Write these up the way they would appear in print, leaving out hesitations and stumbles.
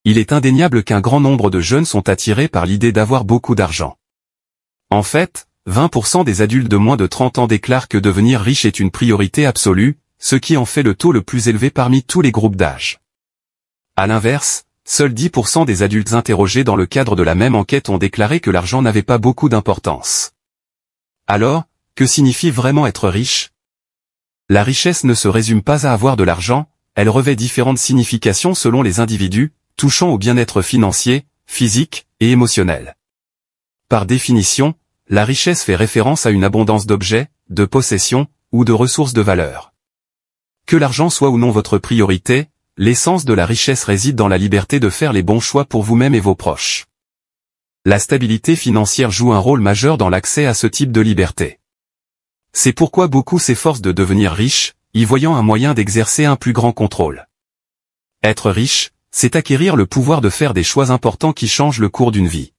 Il est indéniable qu'un grand nombre de jeunes sont attirés par l'idée d'avoir beaucoup d'argent. En fait, 20% des adultes de moins de 30 ans déclarent que devenir riche est une priorité absolue, ce qui en fait le taux le plus élevé parmi tous les groupes d'âge. À l'inverse, seuls 10% des adultes interrogés dans le cadre de la même enquête ont déclaré que l'argent n'avait pas beaucoup d'importance. Alors, que signifie vraiment être riche? La richesse ne se résume pas à avoir de l'argent, elle revêt différentes significations selon les individus, touchant au bien-être financier, physique et émotionnel. Par définition, la richesse fait référence à une abondance d'objets, de possessions, ou de ressources de valeur. Que l'argent soit ou non votre priorité, l'essence de la richesse réside dans la liberté de faire les bons choix pour vous-même et vos proches. La stabilité financière joue un rôle majeur dans l'accès à ce type de liberté. C'est pourquoi beaucoup s'efforcent de devenir riches, y voyant un moyen d'exercer un plus grand contrôle. Être riche, c'est acquérir le pouvoir de faire des choix importants qui changent le cours d'une vie.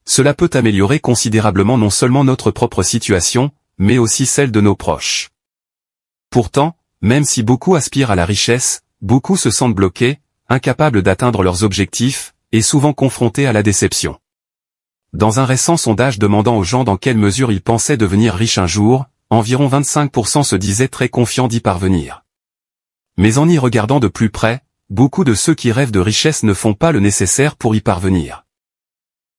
Cela peut améliorer considérablement non seulement notre propre situation, mais aussi celle de nos proches. Pourtant, même si beaucoup aspirent à la richesse, beaucoup se sentent bloqués, incapables d'atteindre leurs objectifs, et souvent confrontés à la déception. Dans un récent sondage demandant aux gens dans quelle mesure ils pensaient devenir riches un jour, environ 25% se disaient très confiants d'y parvenir. Mais en y regardant de plus près, beaucoup de ceux qui rêvent de richesse ne font pas le nécessaire pour y parvenir.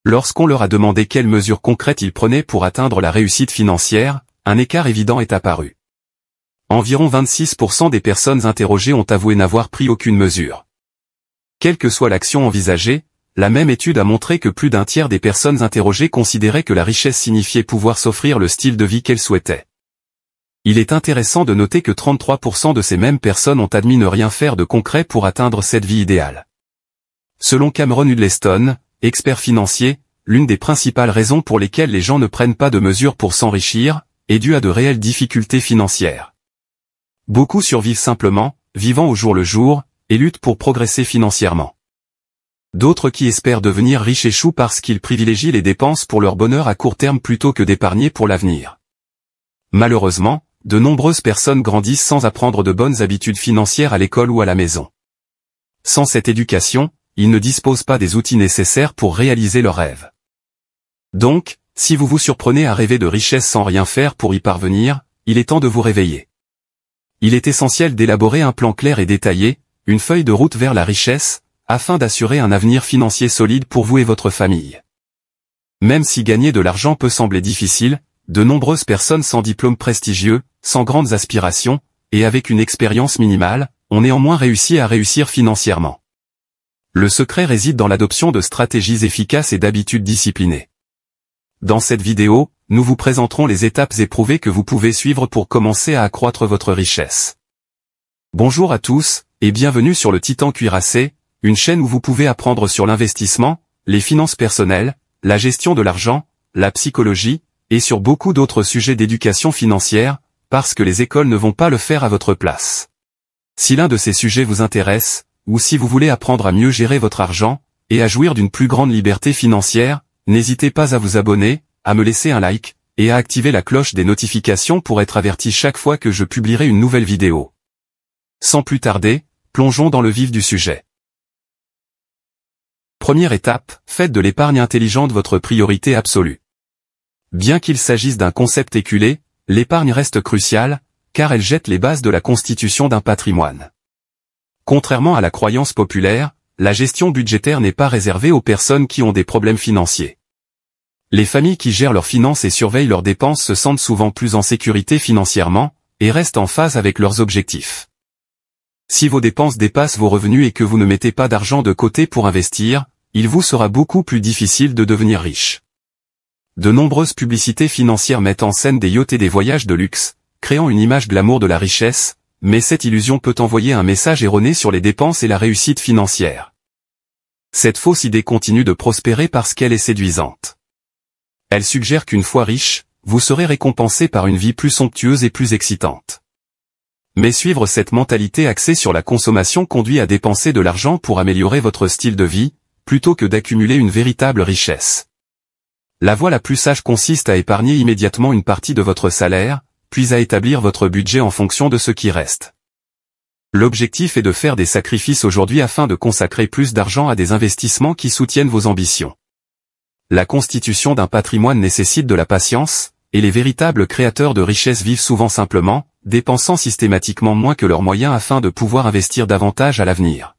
Lorsqu'on leur a demandé quelles mesures concrètes ils prenaient pour atteindre la réussite financière, un écart évident est apparu. Environ 26% des personnes interrogées ont avoué n'avoir pris aucune mesure. Quelle que soit l'action envisagée, la même étude a montré que plus d'un tiers des personnes interrogées considéraient que la richesse signifiait pouvoir s'offrir le style de vie qu'elles souhaitaient. Il est intéressant de noter que 33% de ces mêmes personnes ont admis ne rien faire de concret pour atteindre cette vie idéale. Selon Cameron Huddleston, expert financier, l'une des principales raisons pour lesquelles les gens ne prennent pas de mesures pour s'enrichir, est due à de réelles difficultés financières. Beaucoup survivent simplement, vivant au jour le jour, et luttent pour progresser financièrement. D'autres qui espèrent devenir riches échouent parce qu'ils privilégient les dépenses pour leur bonheur à court terme plutôt que d'épargner pour l'avenir. Malheureusement, de nombreuses personnes grandissent sans apprendre de bonnes habitudes financières à l'école ou à la maison. Sans cette éducation, ils ne disposent pas des outils nécessaires pour réaliser leurs rêves. Donc, si vous vous surprenez à rêver de richesse sans rien faire pour y parvenir, il est temps de vous réveiller. Il est essentiel d'élaborer un plan clair et détaillé, une feuille de route vers la richesse, afin d'assurer un avenir financier solide pour vous et votre famille. Même si gagner de l'argent peut sembler difficile, de nombreuses personnes sans diplôme prestigieux, sans grandes aspirations, et avec une expérience minimale, ont néanmoins réussi à réussir financièrement. Le secret réside dans l'adoption de stratégies efficaces et d'habitudes disciplinées. Dans cette vidéo, nous vous présenterons les étapes éprouvées que vous pouvez suivre pour commencer à accroître votre richesse. Bonjour à tous, et bienvenue sur le Titan Cuirassé, une chaîne où vous pouvez apprendre sur l'investissement, les finances personnelles, la gestion de l'argent, la psychologie, et sur beaucoup d'autres sujets d'éducation financière, parce que les écoles ne vont pas le faire à votre place. Si l'un de ces sujets vous intéresse, ou si vous voulez apprendre à mieux gérer votre argent, et à jouir d'une plus grande liberté financière, n'hésitez pas à vous abonner, à me laisser un like, et à activer la cloche des notifications pour être averti chaque fois que je publierai une nouvelle vidéo. Sans plus tarder, plongeons dans le vif du sujet. Première étape, faites de l'épargne intelligente votre priorité absolue. Bien qu'il s'agisse d'un concept éculé, l'épargne reste cruciale, car elle jette les bases de la constitution d'un patrimoine. Contrairement à la croyance populaire, la gestion budgétaire n'est pas réservée aux personnes qui ont des problèmes financiers. Les familles qui gèrent leurs finances et surveillent leurs dépenses se sentent souvent plus en sécurité financièrement, et restent en phase avec leurs objectifs. Si vos dépenses dépassent vos revenus et que vous ne mettez pas d'argent de côté pour investir, il vous sera beaucoup plus difficile de devenir riche. De nombreuses publicités financières mettent en scène des yachts et des voyages de luxe, créant une image glamour de la richesse, mais cette illusion peut envoyer un message erroné sur les dépenses et la réussite financière. Cette fausse idée continue de prospérer parce qu'elle est séduisante. Elle suggère qu'une fois riche, vous serez récompensé par une vie plus somptueuse et plus excitante. Mais suivre cette mentalité axée sur la consommation conduit à dépenser de l'argent pour améliorer votre style de vie, plutôt que d'accumuler une véritable richesse. La voie la plus sage consiste à épargner immédiatement une partie de votre salaire, puis à établir votre budget en fonction de ce qui reste. L'objectif est de faire des sacrifices aujourd'hui afin de consacrer plus d'argent à des investissements qui soutiennent vos ambitions. La constitution d'un patrimoine nécessite de la patience, et les véritables créateurs de richesse vivent souvent simplement, dépensant systématiquement moins que leurs moyens afin de pouvoir investir davantage à l'avenir.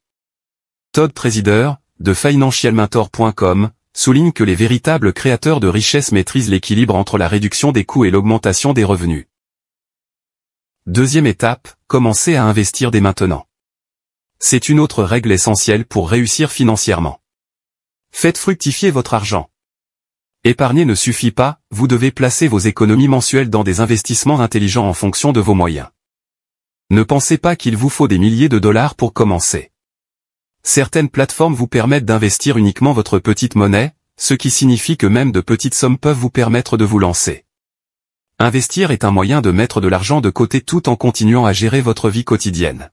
Todd Tresider, de FinancialMentor.com, souligne que les véritables créateurs de richesse maîtrisent l'équilibre entre la réduction des coûts et l'augmentation des revenus. Deuxième étape, commencez à investir dès maintenant. C'est une autre règle essentielle pour réussir financièrement. Faites fructifier votre argent. Épargner ne suffit pas, vous devez placer vos économies mensuelles dans des investissements intelligents en fonction de vos moyens. Ne pensez pas qu'il vous faut des milliers de dollars pour commencer. Certaines plateformes vous permettent d'investir uniquement votre petite monnaie, ce qui signifie que même de petites sommes peuvent vous permettre de vous lancer. Investir est un moyen de mettre de l'argent de côté tout en continuant à gérer votre vie quotidienne.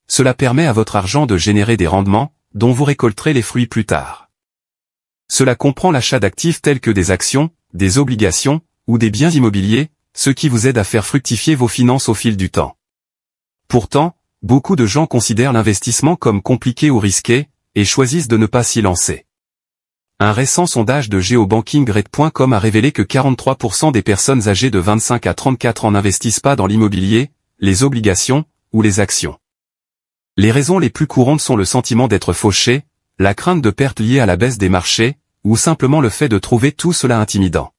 Cela permet à votre argent de générer des rendements, dont vous récolterez les fruits plus tard. Cela comprend l'achat d'actifs tels que des actions, des obligations, ou des biens immobiliers, ce qui vous aide à faire fructifier vos finances au fil du temps. Pourtant, beaucoup de gens considèrent l'investissement comme compliqué ou risqué, et choisissent de ne pas s'y lancer. Un récent sondage de geobanking.com a révélé que 43% des personnes âgées de 25 à 34 ans n'investissent pas dans l'immobilier, les obligations, ou les actions. Les raisons les plus courantes sont le sentiment d'être fauché, la crainte de perte liée à la baisse des marchés, ou simplement le fait de trouver tout cela intimidant.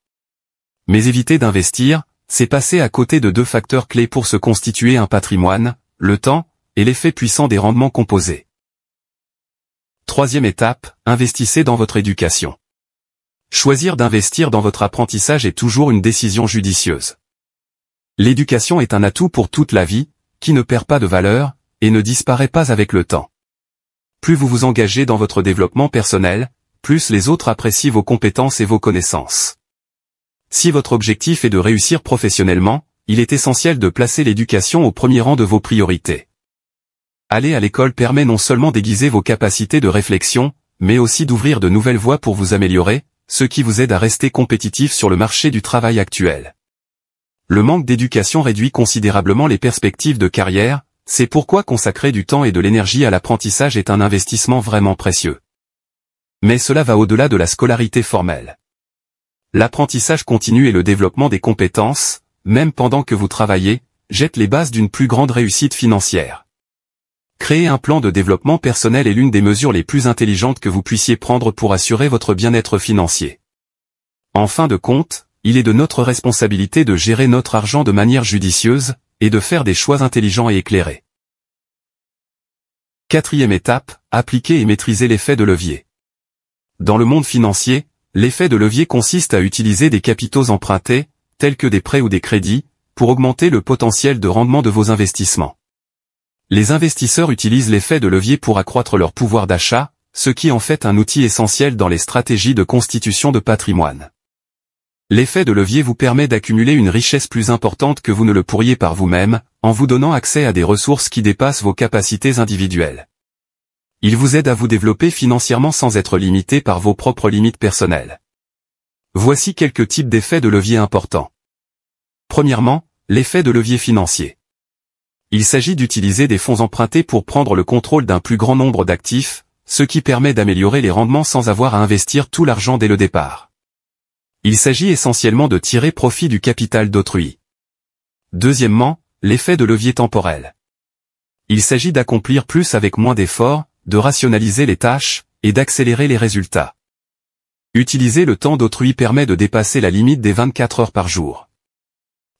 Mais éviter d'investir, c'est passer à côté de deux facteurs clés pour se constituer un patrimoine, le temps, et l'effet puissant des rendements composés. Troisième étape, investissez dans votre éducation. Choisir d'investir dans votre apprentissage est toujours une décision judicieuse. L'éducation est un atout pour toute la vie, qui ne perd pas de valeur, et ne disparaît pas avec le temps. Plus vous vous engagez dans votre développement personnel, plus les autres apprécient vos compétences et vos connaissances. Si votre objectif est de réussir professionnellement, il est essentiel de placer l'éducation au premier rang de vos priorités. Aller à l'école permet non seulement d'aiguiser vos capacités de réflexion, mais aussi d'ouvrir de nouvelles voies pour vous améliorer, ce qui vous aide à rester compétitif sur le marché du travail actuel. Le manque d'éducation réduit considérablement les perspectives de carrière, c'est pourquoi consacrer du temps et de l'énergie à l'apprentissage est un investissement vraiment précieux. Mais cela va au-delà de la scolarité formelle. L'apprentissage continu et le développement des compétences, même pendant que vous travaillez, jettent les bases d'une plus grande réussite financière. Créer un plan de développement personnel est l'une des mesures les plus intelligentes que vous puissiez prendre pour assurer votre bien-être financier. En fin de compte, il est de notre responsabilité de gérer notre argent de manière judicieuse, et de faire des choix intelligents et éclairés. Quatrième étape, appliquer et maîtriser l'effet de levier. Dans le monde financier, l'effet de levier consiste à utiliser des capitaux empruntés, tels que des prêts ou des crédits, pour augmenter le potentiel de rendement de vos investissements. Les investisseurs utilisent l'effet de levier pour accroître leur pouvoir d'achat, ce qui en fait un outil essentiel dans les stratégies de constitution de patrimoine. L'effet de levier vous permet d'accumuler une richesse plus importante que vous ne le pourriez par vous-même, en vous donnant accès à des ressources qui dépassent vos capacités individuelles. Il vous aide à vous développer financièrement sans être limité par vos propres limites personnelles. Voici quelques types d'effets de levier importants. Premièrement, l'effet de levier financier. Il s'agit d'utiliser des fonds empruntés pour prendre le contrôle d'un plus grand nombre d'actifs, ce qui permet d'améliorer les rendements sans avoir à investir tout l'argent dès le départ. Il s'agit essentiellement de tirer profit du capital d'autrui. Deuxièmement, l'effet de levier temporel. Il s'agit d'accomplir plus avec moins d'efforts, de rationaliser les tâches, et d'accélérer les résultats. Utiliser le temps d'autrui permet de dépasser la limite des 24 heures par jour.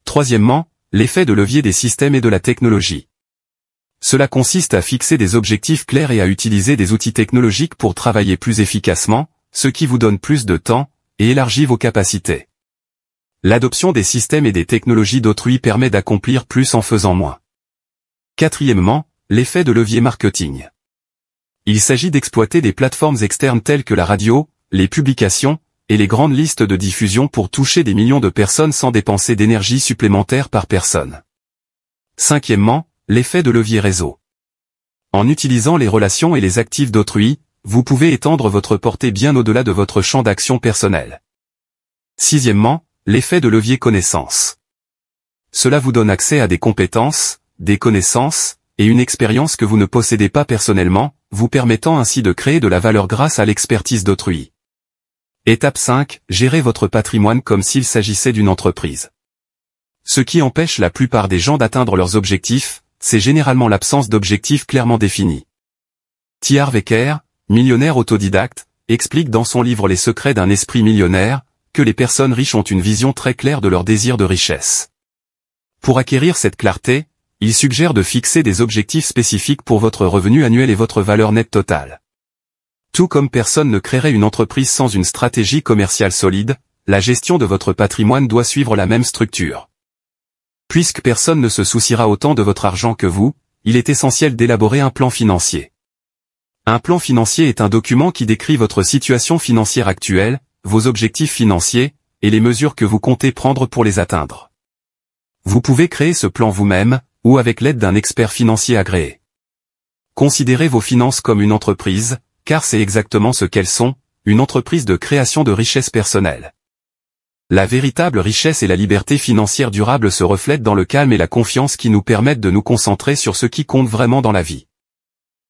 Troisièmement, l'effet de levier des systèmes et de la technologie. Cela consiste à fixer des objectifs clairs et à utiliser des outils technologiques pour travailler plus efficacement, ce qui vous donne plus de temps, et élargit vos capacités. L'adoption des systèmes et des technologies d'autrui permet d'accomplir plus en faisant moins. Quatrièmement, l'effet de levier marketing. Il s'agit d'exploiter des plateformes externes telles que la radio, les publications, et les grandes listes de diffusion pour toucher des millions de personnes sans dépenser d'énergie supplémentaire par personne. Cinquièmement, l'effet de levier réseau. En utilisant les relations et les actifs d'autrui, vous pouvez étendre votre portée bien au-delà de votre champ d'action personnel. Sixièmement, l'effet de levier connaissance. Cela vous donne accès à des compétences, des connaissances, et une expérience que vous ne possédez pas personnellement, vous permettant ainsi de créer de la valeur grâce à l'expertise d'autrui. Étape 5. Gérez votre patrimoine comme s'il s'agissait d'une entreprise. Ce qui empêche la plupart des gens d'atteindre leurs objectifs, c'est généralement l'absence d'objectifs clairement définis. T. Harv Eker, millionnaire autodidacte, explique dans son livre Les secrets d'un esprit millionnaire, que les personnes riches ont une vision très claire de leur désir de richesse. Pour acquérir cette clarté, il suggère de fixer des objectifs spécifiques pour votre revenu annuel et votre valeur nette totale. Tout comme personne ne créerait une entreprise sans une stratégie commerciale solide, la gestion de votre patrimoine doit suivre la même structure. Puisque personne ne se souciera autant de votre argent que vous, il est essentiel d'élaborer un plan financier. Un plan financier est un document qui décrit votre situation financière actuelle, vos objectifs financiers, et les mesures que vous comptez prendre pour les atteindre. Vous pouvez créer ce plan vous-même, ou avec l'aide d'un expert financier agréé. Considérez vos finances comme une entreprise, car c'est exactement ce qu'elles sont, une entreprise de création de richesse personnelle. La véritable richesse et la liberté financière durable se reflètent dans le calme et la confiance qui nous permettent de nous concentrer sur ce qui compte vraiment dans la vie.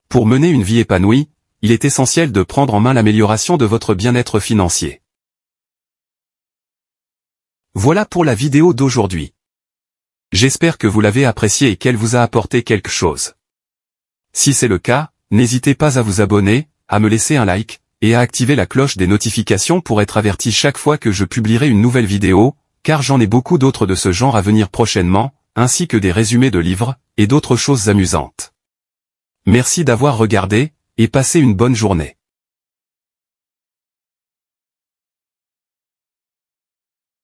Pour mener une vie épanouie, il est essentiel de prendre en main l'amélioration de votre bien-être financier. Voilà pour la vidéo d'aujourd'hui. J'espère que vous l'avez appréciée et qu'elle vous a apporté quelque chose. Si c'est le cas, n'hésitez pas à vous abonner, à me laisser un like, et à activer la cloche des notifications pour être averti chaque fois que je publierai une nouvelle vidéo, car j'en ai beaucoup d'autres de ce genre à venir prochainement, ainsi que des résumés de livres, et d'autres choses amusantes. Merci d'avoir regardé, et passez une bonne journée.